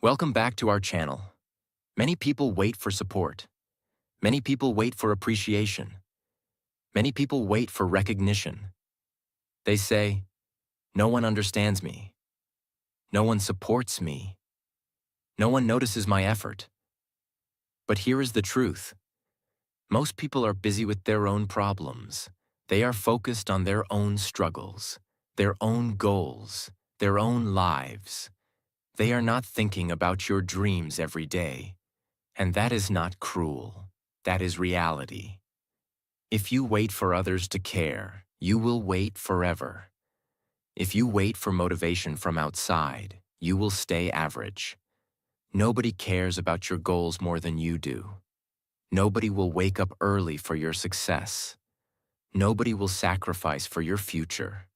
Welcome back to our channel. Many people wait for support. Many people wait for appreciation. Many people wait for recognition. They say, "No one understands me. No one supports me. No one notices my effort." But here is the truth. Most people are busy with their own problems. They are focused on their own struggles, their own goals, their own lives. They are not thinking about your dreams every day. And that is not cruel. That is reality. If you wait for others to care, you will wait forever. If you wait for motivation from outside, you will stay average. Nobody cares about your goals more than you do. Nobody will wake up early for your success. Nobody will sacrifice for your future.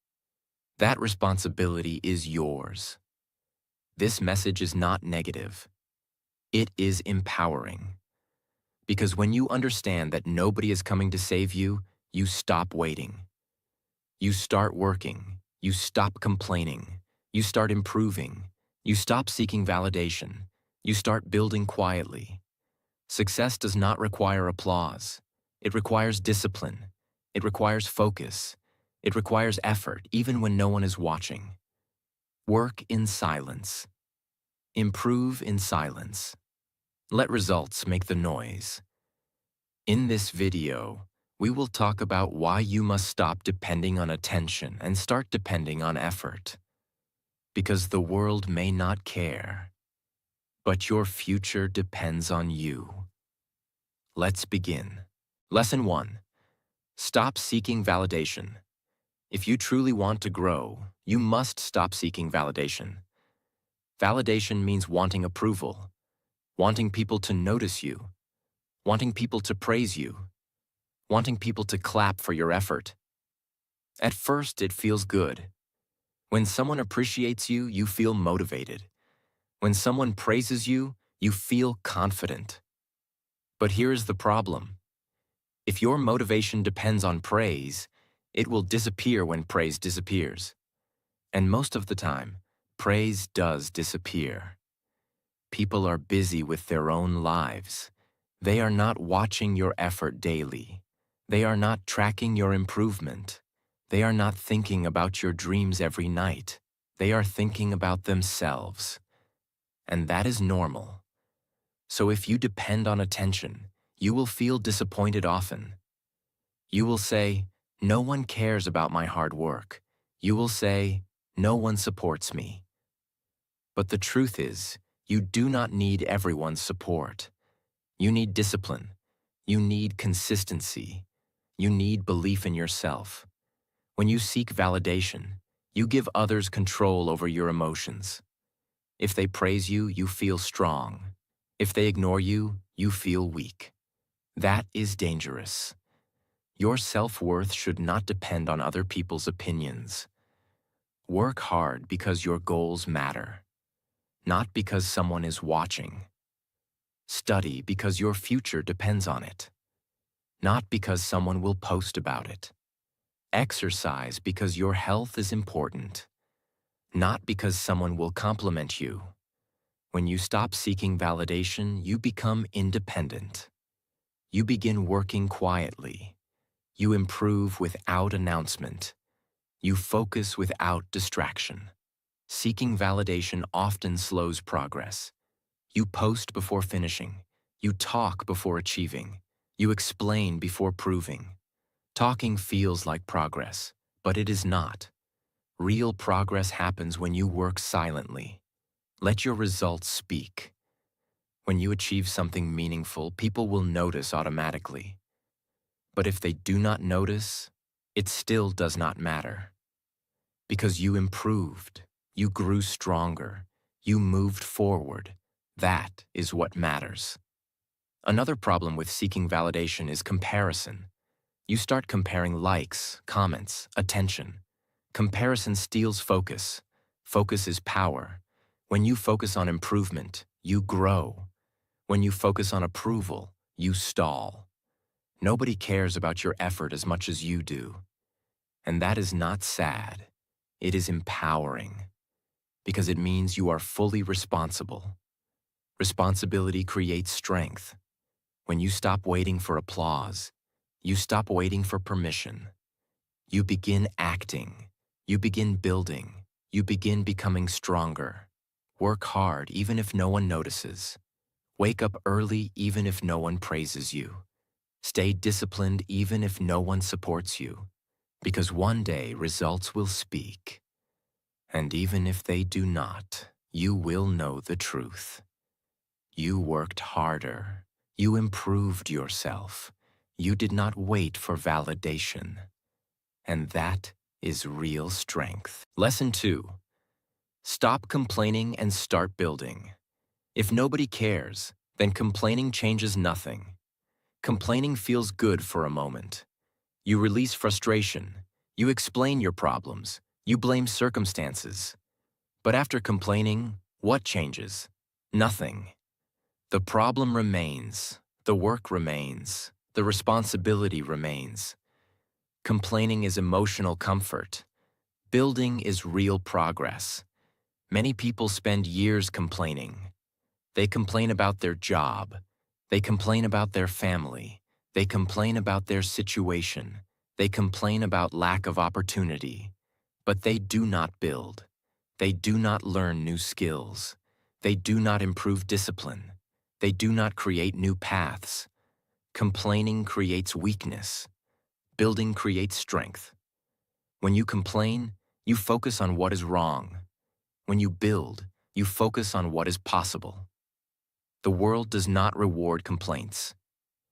That responsibility is yours. This message is not negative. It is empowering. Because when you understand that nobody is coming to save you, you stop waiting. You start working. You stop complaining. You start improving. You stop seeking validation. You start building quietly. Success does not require applause. It requires discipline. It requires focus. It requires effort, even when no one is watching. Work in silence. Improve in silence. Let results make the noise. In this video, we will talk about why you must stop depending on attention and start depending on effort. Because the world may not care, but your future depends on you. Let's begin. Lesson 1. Stop seeking validation. If you truly want to grow, you must stop seeking validation. Validation means wanting approval, wanting people to notice you, wanting people to praise you, wanting people to clap for your effort. At first, it feels good. When someone appreciates you, you feel motivated. When someone praises you, you feel confident. But here's the problem. If your motivation depends on praise, it will disappear when praise disappears. And most of the time, praise does disappear. People are busy with their own lives. They are not watching your effort daily. They are not tracking your improvement. They are not thinking about your dreams every night. They are thinking about themselves. And that is normal. So if you depend on attention, you will feel disappointed often. You will say, "No one cares about my hard work." You will say, "No one supports me." But the truth is, you do not need everyone's support. You need discipline. You need consistency. You need belief in yourself. When you seek validation, you give others control over your emotions. If they praise you, you feel strong. If they ignore you, you feel weak. That is dangerous. Your self-worth should not depend on other people's opinions. Work hard because your goals matter, not because someone is watching. Study because your future depends on it, not because someone will post about it. Exercise because your health is important, not because someone will compliment you. When you stop seeking validation, you become independent. You begin working quietly. You improve without announcement. You focus without distraction. Seeking validation often slows progress. You post before finishing. You talk before achieving. You explain before proving. Talking feels like progress, but it is not. Real progress happens when you work silently. Let your results speak. When you achieve something meaningful, people will notice automatically. But if they do not notice, it still does not matter. Because you improved, you grew stronger, you moved forward. That is what matters. Another problem with seeking validation is comparison. You start comparing likes, comments, attention. Comparison steals focus. Focus is power. When you focus on improvement, you grow. When you focus on approval, you stall. Nobody cares about your effort as much as you do. And that is not sad. It is empowering. Because it means you are fully responsible. Responsibility creates strength. When you stop waiting for applause, you stop waiting for permission. You begin acting. You begin building. You begin becoming stronger. Work hard even if no one notices. Wake up early even if no one praises you. Stay disciplined even if no one supports you. Because one day results will speak. And even if they do not, you will know the truth. You worked harder. You improved yourself. You did not wait for validation. And that is real strength. Lesson 2. Stop complaining and start building. If nobody cares, then complaining changes nothing. Complaining feels good for a moment. You release frustration. You explain your problems. You blame circumstances. But after complaining, what changes? Nothing. The problem remains. The work remains. The responsibility remains. Complaining is emotional comfort. Building is real progress. Many people spend years complaining. They complain about their job. They complain about their family. They complain about their situation. They complain about lack of opportunity. But they do not build. They do not learn new skills. They do not improve discipline. They do not create new paths. Complaining creates weakness. Building creates strength. When you complain, you focus on what is wrong. When you build, you focus on what is possible. The world does not reward complaints.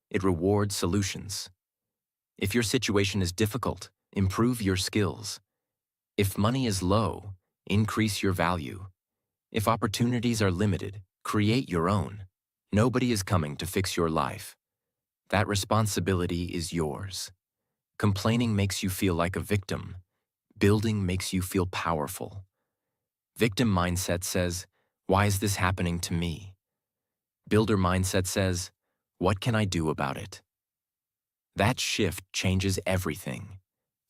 It rewards solutions. If your situation is difficult, improve your skills. If money is low, increase your value. If opportunities are limited, create your own. Nobody is coming to fix your life. That responsibility is yours. Complaining makes you feel like a victim. Building makes you feel powerful. Victim mindset says, "Why is this happening to me?" Builder mindset says, "What can I do about it?" That shift changes everything.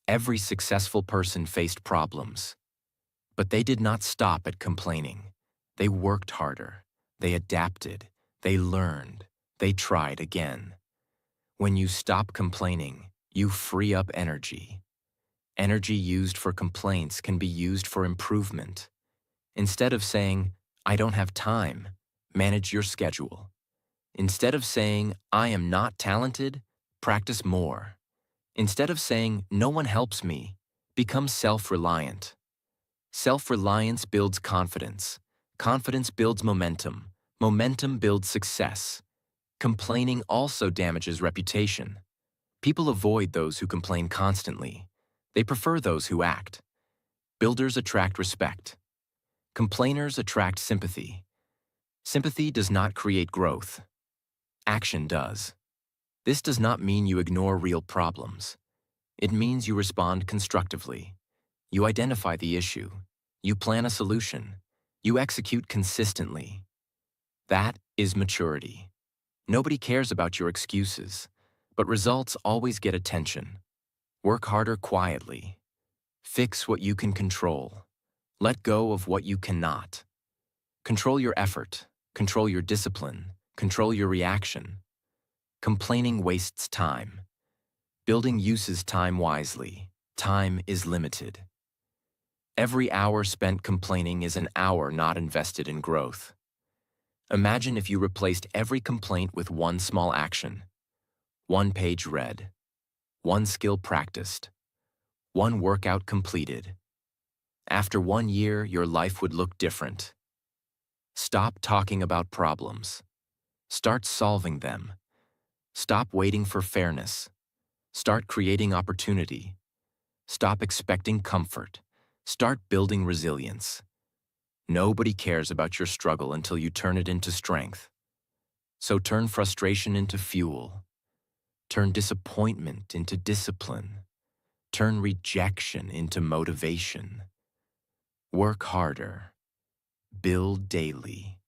Every successful person faced problems. But they did not stop at complaining. They worked harder. They adapted. They learned. They tried again. When you stop complaining, you free up energy. Energy used for complaints can be used for improvement. Instead of saying, "I don't have time," manage your schedule. Instead of saying, "I am not talented," practice more. Instead of saying, "No one helps me," become self-reliant. Self-reliance builds confidence. Confidence builds momentum. Momentum builds success. Complaining also damages reputation. People avoid those who complain constantly. They prefer those who act. Builders attract respect. Complainers attract sympathy. Sympathy does not create growth. Action does. This does not mean you ignore real problems. It means you respond constructively. You identify the issue. You plan a solution. You execute consistently. That is maturity. Nobody cares about your excuses, but results always get attention. Work harder quietly. Fix what you can control. Let go of what you cannot. Control your effort. Control your discipline. Control your reaction. Complaining wastes time. Building uses time wisely. Time is limited. Every hour spent complaining is an hour not invested in growth. Imagine if you replaced every complaint with one small action. One page read. One skill practiced. One workout completed. After 1 year, your life would look different. Stop talking about problems. Start solving them. Stop waiting for fairness. Start creating opportunity. Stop expecting comfort. Start building resilience. Nobody cares about your struggle until you turn it into strength. So turn frustration into fuel. Turn disappointment into discipline. Turn rejection into motivation. Work harder. Build daily.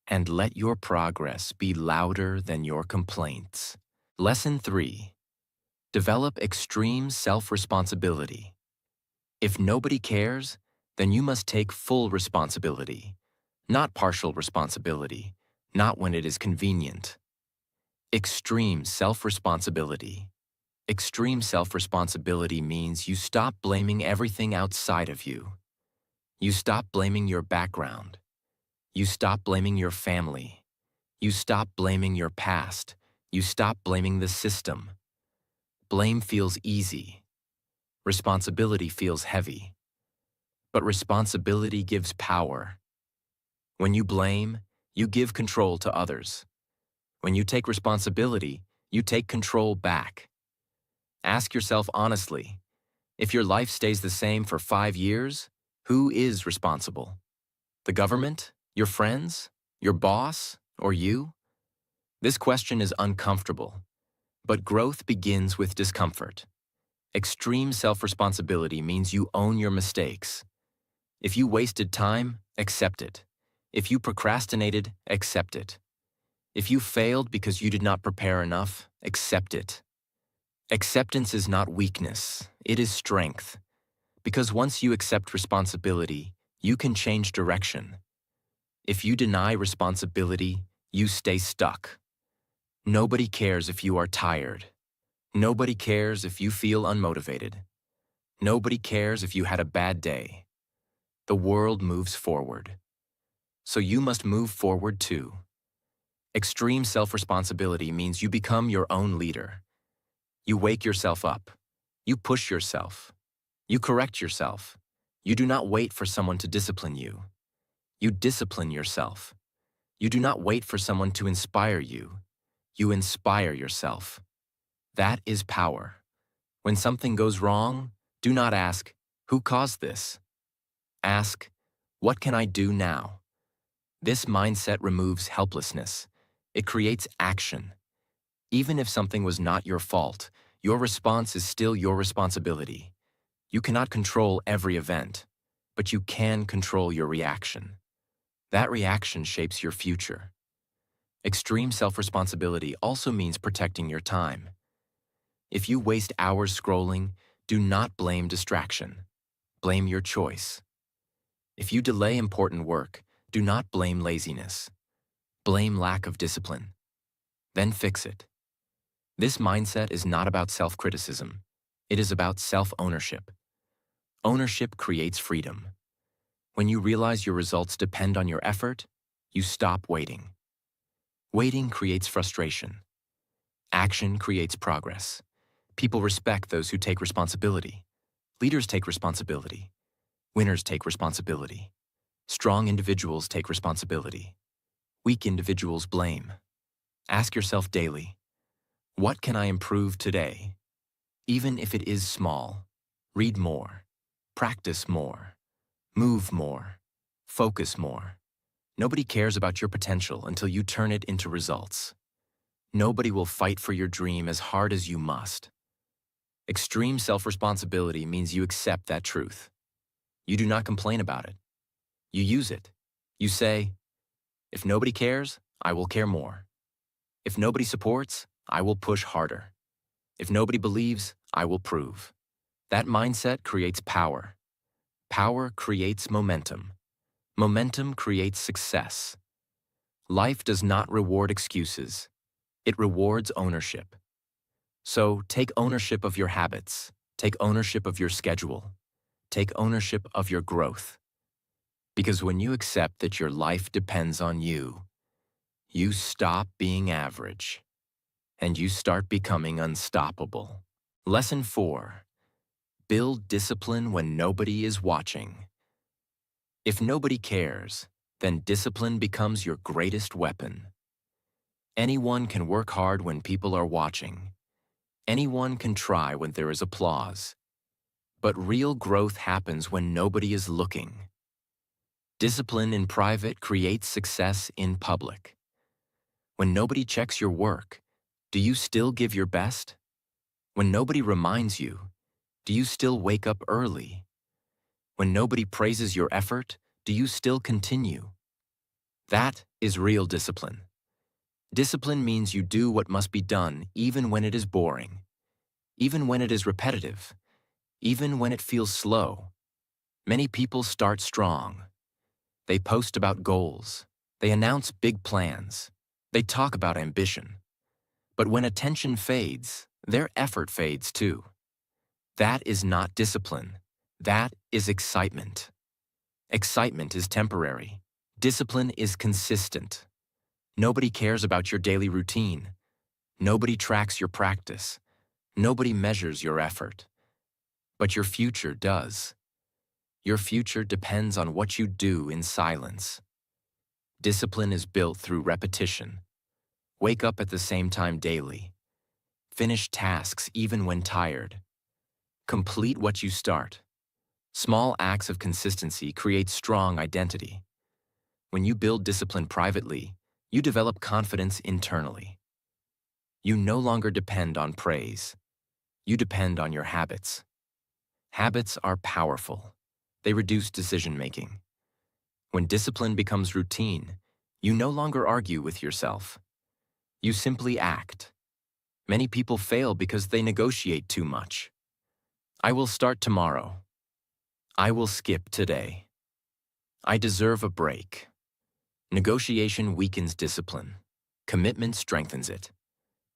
And let your progress be louder than your complaints. Lesson 3. Develop extreme self-responsibility. If nobody cares, then you must take full responsibility. Not partial responsibility, not when it is convenient. Extreme self-responsibility. Extreme self-responsibility means you stop blaming everything outside of you. You stop blaming your background. You stop blaming your family. You stop blaming your past. You stop blaming the system. Blame feels easy. Responsibility feels heavy. But responsibility gives power. When you blame, you give control to others. When you take responsibility, you take control back. Ask yourself honestly, if your life stays the same for 5 years, who is responsible? The government? Your friends? Your boss? Or you? This question is uncomfortable, but growth begins with discomfort. Extreme self-responsibility means you own your mistakes. If you wasted time, accept it. If you procrastinated, accept it. If you failed because you did not prepare enough, accept it. Acceptance is not weakness, it is strength. Because once you accept responsibility, you can change direction. If you deny responsibility, you stay stuck. Nobody cares if you are tired. Nobody cares if you feel unmotivated. Nobody cares if you had a bad day. The world moves forward. So you must move forward too. Extreme self-responsibility means you become your own leader. You wake yourself up. You push yourself. You correct yourself. You do not wait for someone to discipline you. You discipline yourself. You do not wait for someone to inspire you. You inspire yourself. That is power. When something goes wrong, do not ask, who caused this? Ask, what can I do now? This mindset removes helplessness. It creates action. Even if something was not your fault, your response is still your responsibility. You cannot control every event, but you can control your reaction. That reaction shapes your future. Extreme self-responsibility also means protecting your time. If you waste hours scrolling, do not blame distraction. Blame your choice. If you delay important work, do not blame laziness. Blame lack of discipline. Then fix it. This mindset is not about self-criticism. It is about self-ownership. Ownership creates freedom. When you realize your results depend on your effort, you stop waiting. Waiting creates frustration. Action creates progress. People respect those who take responsibility. Leaders take responsibility. Winners take responsibility. Strong individuals take responsibility. Weak individuals blame. Ask yourself daily, what can I improve today? Even if it is small, read more, practice more, move more, focus more. Nobody cares about your potential until you turn it into results. Nobody will fight for your dream as hard as you must. Extreme self-responsibility means you accept that truth. You do not complain about it. You use it. You say, if nobody cares, I will care more. If nobody supports, I will push harder. If nobody believes, I will prove. That mindset creates power. Power creates momentum. Momentum creates success. Life does not reward excuses. It rewards ownership. So take ownership of your habits. Take ownership of your schedule. Take ownership of your growth. Because when you accept that your life depends on you, you stop being average, and you start becoming unstoppable. Lesson 4. Build discipline when nobody is watching. If nobody cares, then discipline becomes your greatest weapon. Anyone can work hard when people are watching. Anyone can try when there is applause. But real growth happens when nobody is looking. Discipline in private creates success in public. When nobody checks your work, do you still give your best? When nobody reminds you, do you still wake up early? When nobody praises your effort, do you still continue? That is real discipline. Discipline means you do what must be done even when it is boring, even when it is repetitive, even when it feels slow. Many people start strong. They post about goals. They announce big plans. They talk about ambition. But when attention fades, their effort fades too. That is not discipline. That is excitement. Excitement is temporary. Discipline is consistent. Nobody cares about your daily routine. Nobody tracks your practice. Nobody measures your effort. But your future does. Your future depends on what you do in silence. Discipline is built through repetition. Wake up at the same time daily. Finish tasks even when tired. Complete what you start. Small acts of consistency create strong identity. When you build discipline privately, you develop confidence internally. You no longer depend on praise. You depend on your habits. Habits are powerful. They reduce decision-making. When discipline becomes routine, you no longer argue with yourself. You simply act. Many people fail because they negotiate too much. I will start tomorrow. I will skip today. I deserve a break. Negotiation weakens discipline. Commitment strengthens it.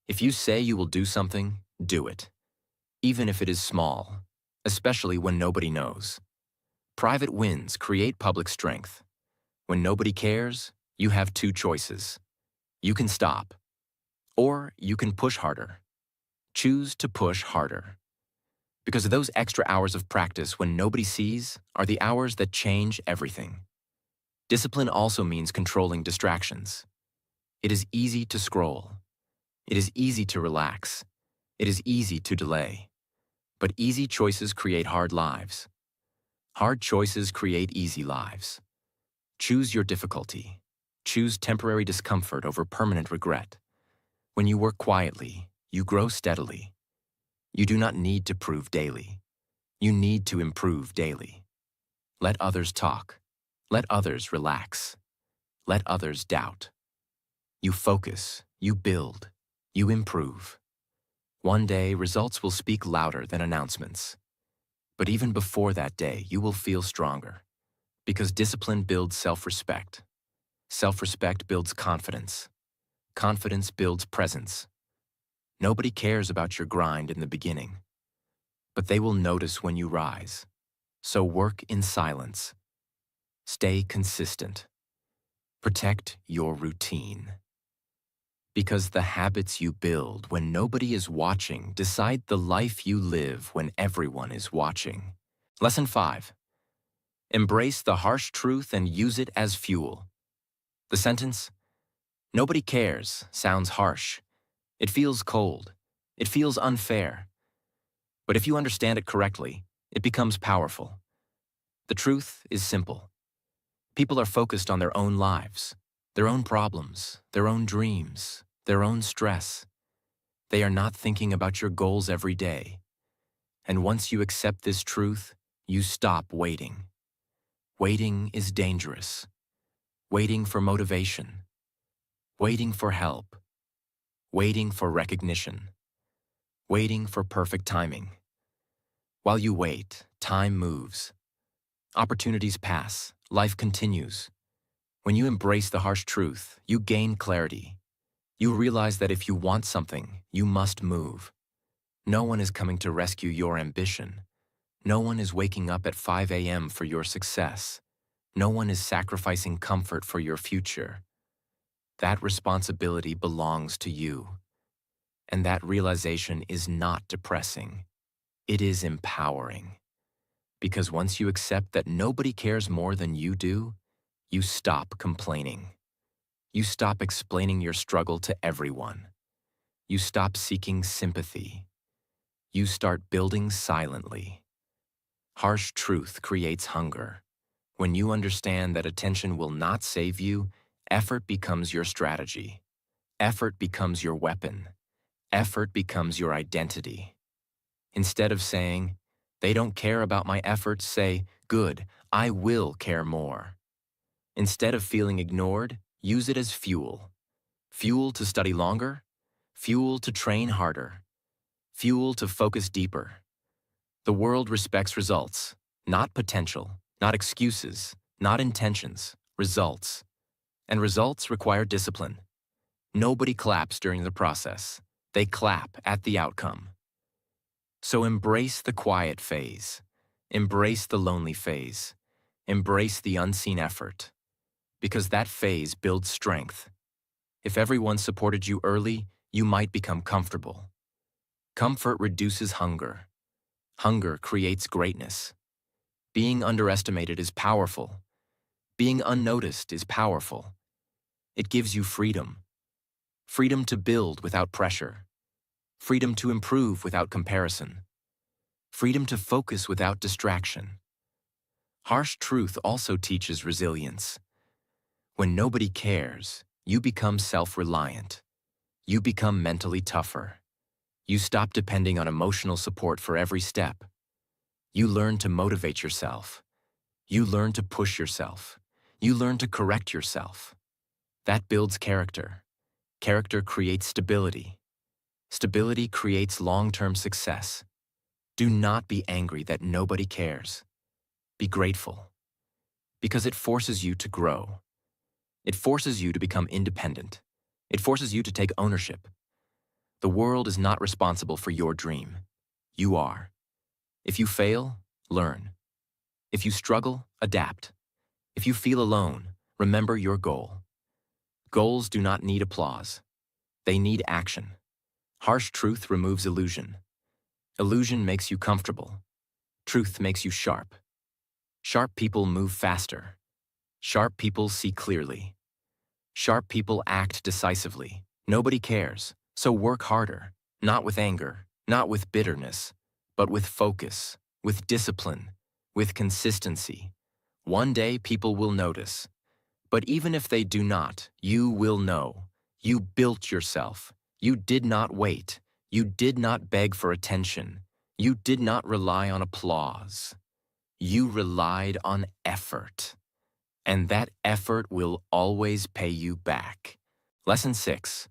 If you say you will do something, do it. Even if it is small, especially when nobody knows. Private wins create public strength. When nobody cares, you have two choices. You can stop, or you can push harder. Choose to push harder. Because those extra hours of practice when nobody sees are the hours that change everything. Discipline also means controlling distractions. It is easy to scroll. It is easy to relax. It is easy to delay. But easy choices create hard lives. Hard choices create easy lives. Choose your difficulty. Choose temporary discomfort over permanent regret. When you work quietly, you grow steadily. You do not need to prove daily. You need to improve daily. Let others talk. Let others relax. Let others doubt. You focus, you build, you improve. One day, results will speak louder than announcements. But even before that day, you will feel stronger. Because discipline builds self-respect. Self-respect builds confidence. Confidence builds presence. Nobody cares about your grind in the beginning. But they will notice when you rise. So work in silence. Stay consistent. Protect your routine. Because the habits you build when nobody is watching decide the life you live when everyone is watching. Lesson 5. Embrace the harsh truth and use it as fuel. The sentence, "Nobody cares," sounds harsh. It feels cold. It feels unfair. But if you understand it correctly, it becomes powerful. The truth is simple. People are focused on their own lives, their own problems, their own dreams, their own stress. They are not thinking about your goals every day. And once you accept this truth, you stop waiting. Waiting is dangerous. Waiting for motivation. Waiting for help. Waiting for recognition. Waiting for perfect timing. While you wait, time moves. Opportunities pass. Life continues. When you embrace the harsh truth, you gain clarity. You realize that if you want something, you must move. No one is coming to rescue your ambition. No one is waking up at 5 a.m. for your success. No one is sacrificing comfort for your future. That responsibility belongs to you. And that realization is not depressing. It is empowering. Because once you accept that nobody cares more than you do, you stop complaining. You stop explaining your struggle to everyone. You stop seeking sympathy. You start building silently. Harsh truth creates hunger. When you understand that attention will not save you, effort becomes your strategy. Effort becomes your weapon. Effort becomes your identity. Instead of saying, "They don't care about my efforts," say, "Good, I will care more." Instead of feeling ignored, use it as fuel. Fuel to study longer, fuel to train harder, fuel to focus deeper. The world respects results, not potential, not excuses, not intentions, results. And results require discipline. Nobody claps during the process. They clap at the outcome. So embrace the quiet phase. Embrace the lonely phase. Embrace the unseen effort. Because that phase builds strength. If everyone supported you early, you might become comfortable. Comfort reduces hunger. Hunger creates greatness. Being underestimated is powerful. Being unnoticed is powerful. It gives you freedom. Freedom to build without pressure. Freedom to improve without comparison. Freedom to focus without distraction. Harsh truth also teaches resilience. When nobody cares, you become self-reliant. You become mentally tougher. You stop depending on emotional support for every step. You learn to motivate yourself. You learn to push yourself. You learn to correct yourself. That builds character. Character creates stability. Stability creates long-term success. Do not be angry that nobody cares. Be grateful. Because it forces you to grow. It forces you to become independent. It forces you to take ownership. The world is not responsible for your dream. You are. If you fail, learn. If you struggle, adapt. If you feel alone, remember your goal. Goals do not need applause. They need action. Harsh truth removes illusion. Illusion makes you comfortable. Truth makes you sharp. Sharp people move faster. Sharp people see clearly. Sharp people act decisively. Nobody cares, so work harder, not with anger, not with bitterness, but with focus, with discipline, with consistency. One day people will notice. But even if they do not, you will know. You built yourself. You did not wait. You did not beg for attention. You did not rely on applause. You relied on effort. And that effort will always pay you back. Lesson 6.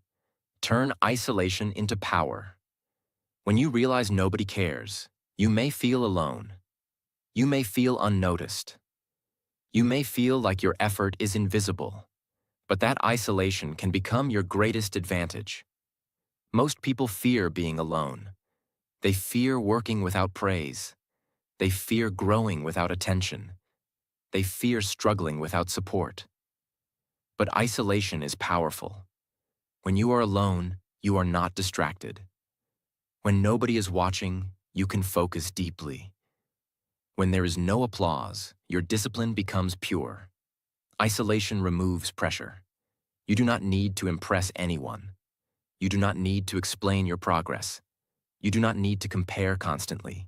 Turn isolation into power. When you realize nobody cares, you may feel alone. You may feel unnoticed. You may feel like your effort is invisible. But that isolation can become your greatest advantage. Most people fear being alone. They fear working without praise. They fear growing without attention. They fear struggling without support. But isolation is powerful. When you are alone, you are not distracted. When nobody is watching, you can focus deeply. When there is no applause, your discipline becomes pure. Isolation removes pressure. You do not need to impress anyone. You do not need to explain your progress. You do not need to compare constantly.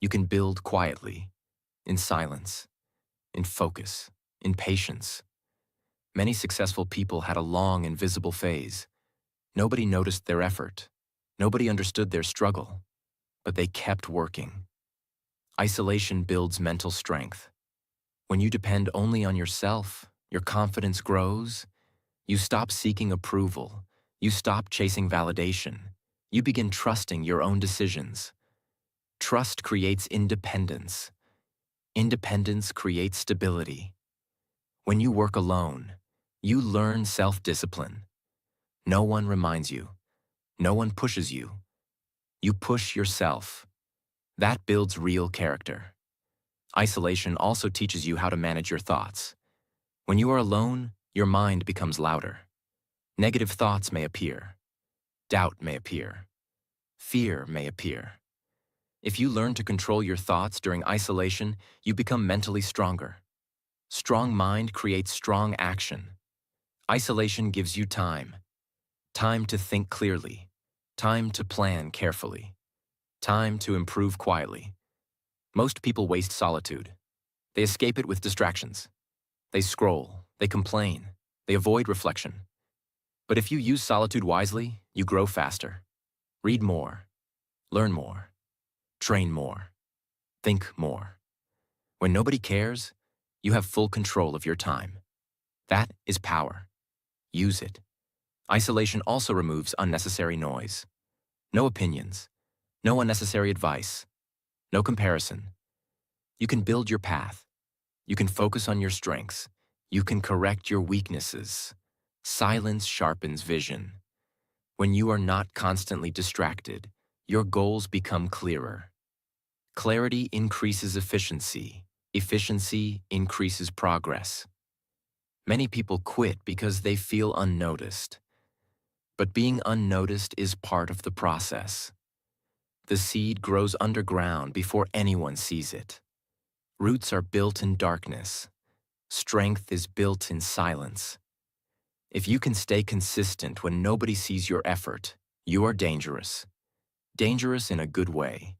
You can build quietly, in silence, in focus, in patience. Many successful people had a long, invisible phase. Nobody noticed their effort. Nobody understood their struggle. But they kept working. Isolation builds mental strength. When you depend only on yourself, your confidence grows. You stop seeking approval. You stop chasing validation. You begin trusting your own decisions. Trust creates independence. Independence creates stability. When you work alone, you learn self-discipline. No one reminds you. No one pushes you. You push yourself. That builds real character. Isolation also teaches you how to manage your thoughts. When you are alone, your mind becomes louder. Negative thoughts may appear. Doubt may appear. Fear may appear. If you learn to control your thoughts during isolation, you become mentally stronger. Strong mind creates strong action. Isolation gives you time. Time to think clearly. Time to plan carefully. Time to improve quietly. Most people waste solitude. They escape it with distractions. They scroll. They complain. They avoid reflection. But if you use solitude wisely, you grow faster. Read more. Learn more. Train more. Think more. When nobody cares, you have full control of your time. That is power. Use it. Isolation also removes unnecessary noise. No opinions. No unnecessary advice. No comparison. You can build your path. You can focus on your strengths. You can correct your weaknesses. Silence sharpens vision. When you are not constantly distracted, your goals become clearer. Clarity increases efficiency. Efficiency increases progress. Many people quit because they feel unnoticed. But being unnoticed is part of the process. The seed grows underground before anyone sees it. Roots are built in darkness. Strength is built in silence. If you can stay consistent when nobody sees your effort, you are dangerous. Dangerous in a good way.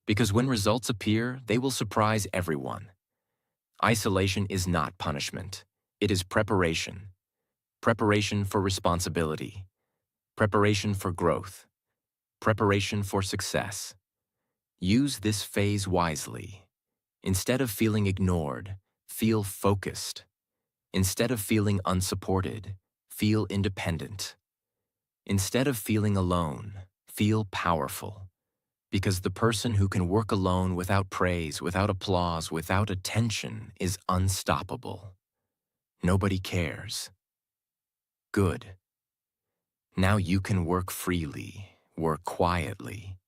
Because when results appear, they will surprise everyone. Isolation is not punishment. It is preparation. Preparation for responsibility. Preparation for growth. Preparation for success. Use this phase wisely. Instead of feeling ignored, feel focused. Instead of feeling unsupported, feel independent. Instead of feeling alone, feel powerful. Because the person who can work alone without praise, without applause, without attention is unstoppable. Nobody cares. Good. Now you can work freely, work quietly,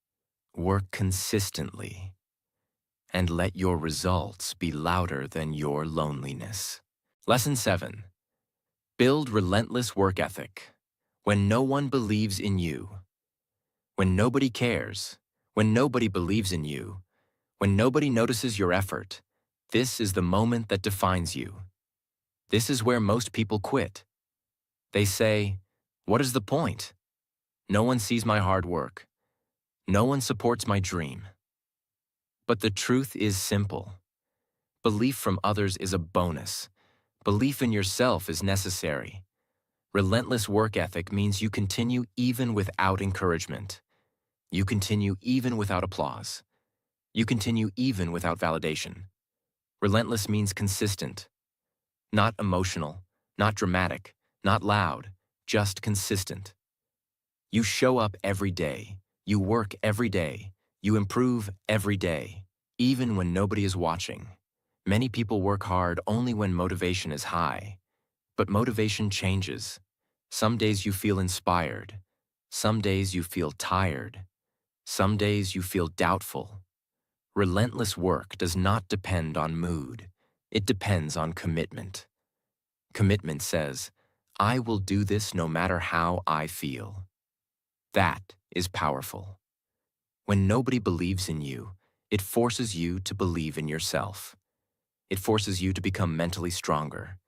work consistently, and let your results be louder than your loneliness. Lesson 7. Build relentless work ethic. When no one believes in you. When nobody cares. When nobody believes in you. When nobody notices your effort. This is the moment that defines you. This is where most people quit. They say, "What is the point? No one sees my hard work. No one supports my dream." But the truth is simple. Belief from others is a bonus. Belief in yourself is necessary. Relentless work ethic means you continue even without encouragement. You continue even without applause. You continue even without validation. Relentless means consistent. Not emotional, not dramatic, not loud, just consistent. You show up every day. You work every day. You improve every day, even when nobody is watching. Many people work hard only when motivation is high. But motivation changes. Some days you feel inspired. Some days you feel tired. Some days you feel doubtful. Relentless work does not depend on mood. It depends on commitment. Commitment says, "I will do this no matter how I feel." That is powerful. When nobody believes in you, it forces you to believe in yourself. It forces you to become mentally stronger.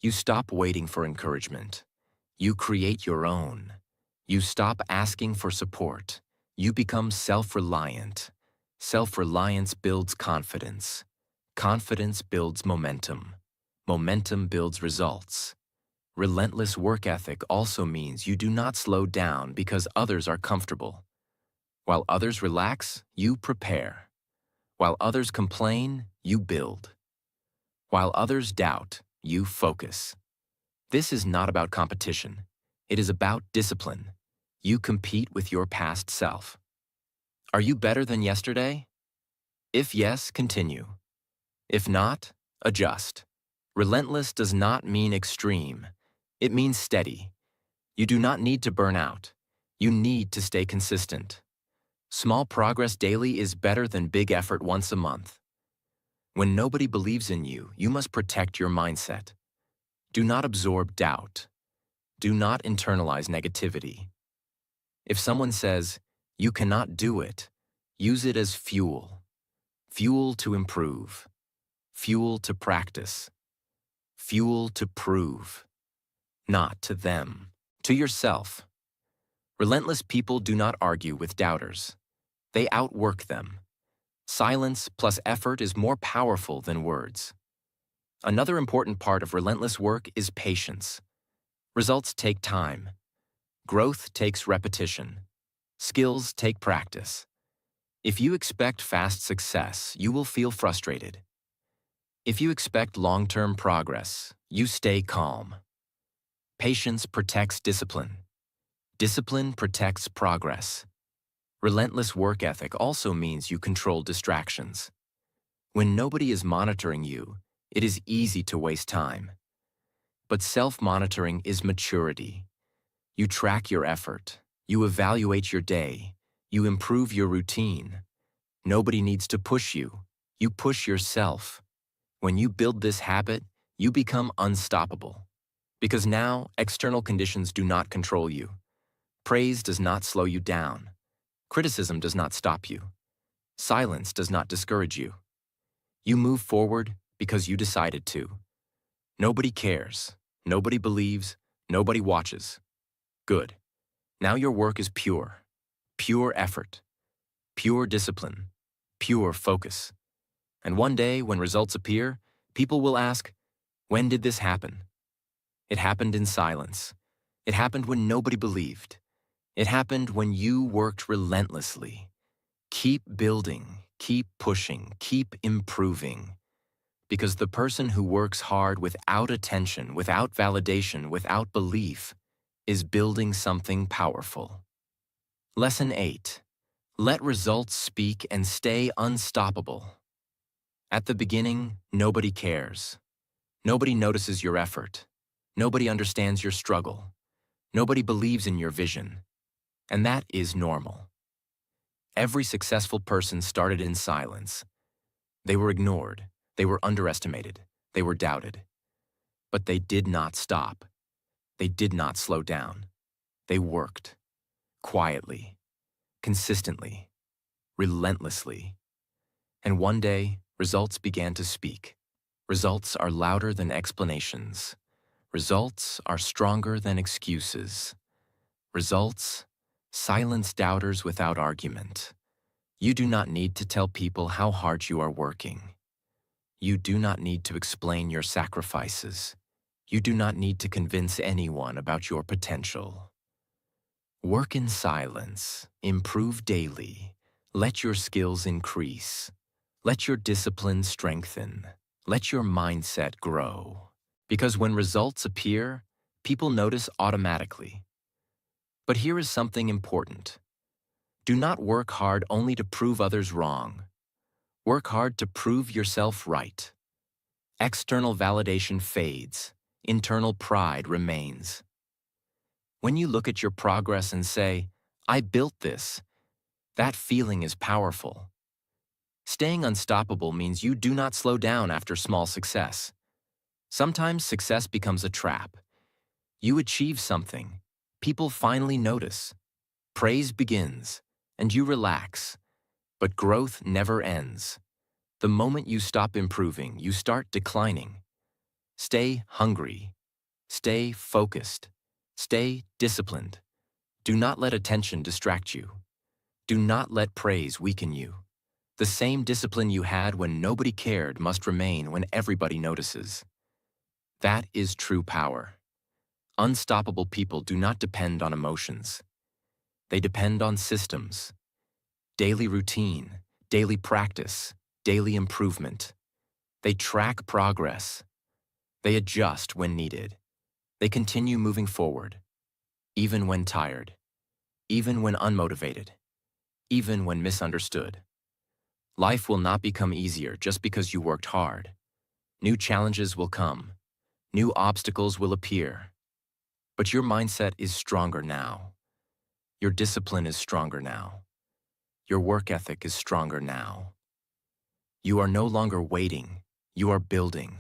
You stop waiting for encouragement. You create your own. You stop asking for support. You become self-reliant. Self-reliance builds confidence. Confidence builds momentum. Momentum builds results. Relentless work ethic also means you do not slow down because others are comfortable. While others relax, you prepare. While others complain, you build. While others doubt, you focus. This is not about competition. It is about discipline. You compete with your past self. Are you better than yesterday? If yes, continue. If not, adjust. Relentless does not mean extreme. It means steady. You do not need to burn out. You need to stay consistent. Small progress daily is better than big effort once a month. When nobody believes in you, you must protect your mindset. Do not absorb doubt. Do not internalize negativity. If someone says, "You cannot do it," use it as fuel. Fuel to improve. Fuel to practice. Fuel to prove. Not to them. To yourself. Relentless people do not argue with doubters. They outwork them. Silence plus effort is more powerful than words. Another important part of relentless work is patience. Results take time. Growth takes repetition. Skills take practice. If you expect fast success, you will feel frustrated. If you expect long-term progress, you stay calm. Patience protects discipline. Discipline protects progress. Relentless work ethic also means you control distractions. When nobody is monitoring you, it is easy to waste time. But self-monitoring is maturity. You track your effort. You evaluate your day. You improve your routine. Nobody needs to push you. You push yourself. When you build this habit, you become unstoppable. Because now, external conditions do not control you. Praise does not slow you down. Criticism does not stop you. Silence does not discourage you. You move forward because you decided to. Nobody cares. Nobody believes. Nobody watches. Good. Now your work is pure. Pure effort. Pure discipline. Pure focus. And one day, when results appear, people will ask, when did this happen? It happened in silence. It happened when nobody believed. It happened when you worked relentlessly. Keep building, keep pushing, keep improving. Because the person who works hard without attention, without validation, without belief, is building something powerful. Lesson 8. Let results speak and stay unstoppable. At the beginning, nobody cares. Nobody notices your effort. Nobody understands your struggle. Nobody believes in your vision. And that is normal. Every successful person started in silence. They were ignored. They were underestimated. They were doubted. But they did not stop. They did not slow down. They worked. Quietly. Consistently. Relentlessly. And one day, results began to speak. Results are louder than explanations. Results are stronger than excuses. Results silence doubters without argument. You do not need to tell people how hard you are working. You do not need to explain your sacrifices. You do not need to convince anyone about your potential. Work in silence. Improve daily. Let your skills increase. Let your discipline strengthen. Let your mindset grow. Because when results appear, people notice automatically. But here is something important. Do not work hard only to prove others wrong. Work hard to prove yourself right. External validation fades. Internal pride remains. When you look at your progress and say, I built this, that feeling is powerful. Staying unstoppable means you do not slow down after small success. Sometimes success becomes a trap. You achieve something. People finally notice. Praise begins, and you relax. But growth never ends. The moment you stop improving, you start declining. Stay hungry. Stay focused. Stay disciplined. Do not let attention distract you. Do not let praise weaken you. The same discipline you had when nobody cared must remain when everybody notices. That is true power. Unstoppable people do not depend on emotions. They depend on systems. Daily routine, daily practice, daily improvement. They track progress. They adjust when needed. They continue moving forward, even when tired, even when unmotivated, even when misunderstood. Life will not become easier just because you worked hard. New challenges will come. New obstacles will appear. But your mindset is stronger now. Your discipline is stronger now. Your work ethic is stronger now. You are no longer waiting. You are building.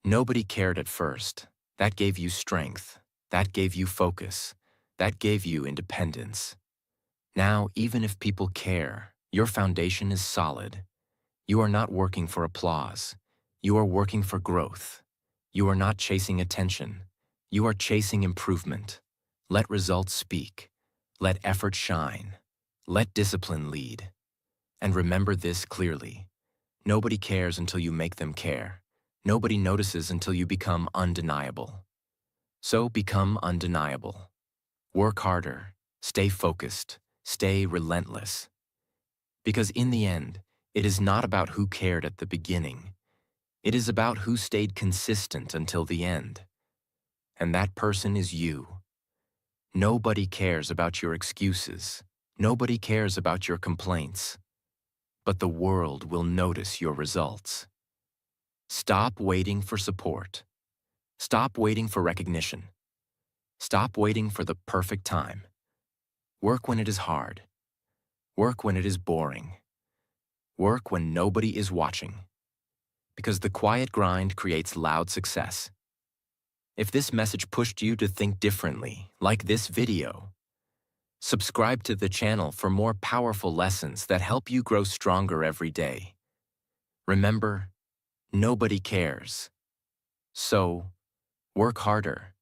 Nobody cared at first. That gave you strength. That gave you focus. That gave you independence. Now, even if people care, your foundation is solid. You are not working for applause. You are working for growth. You are not chasing attention. You are chasing improvement. Let results speak. Let effort shine. Let discipline lead. And remember this clearly. Nobody cares until you make them care. Nobody notices until you become undeniable. So become undeniable. Work harder. Stay focused. Stay relentless. Because in the end, it is not about who cared at the beginning. It is about who stayed consistent until the end. And that person is you. Nobody cares about your excuses. Nobody cares about your complaints. But the world will notice your results. Stop waiting for support. Stop waiting for recognition. Stop waiting for the perfect time. Work when it is hard. Work when it is boring. Work when nobody is watching. Because the quiet grind creates loud success. If this message pushed you to think differently, like this video, subscribe to the channel for more powerful lessons that help you grow stronger every day. Remember, nobody cares. So, work harder.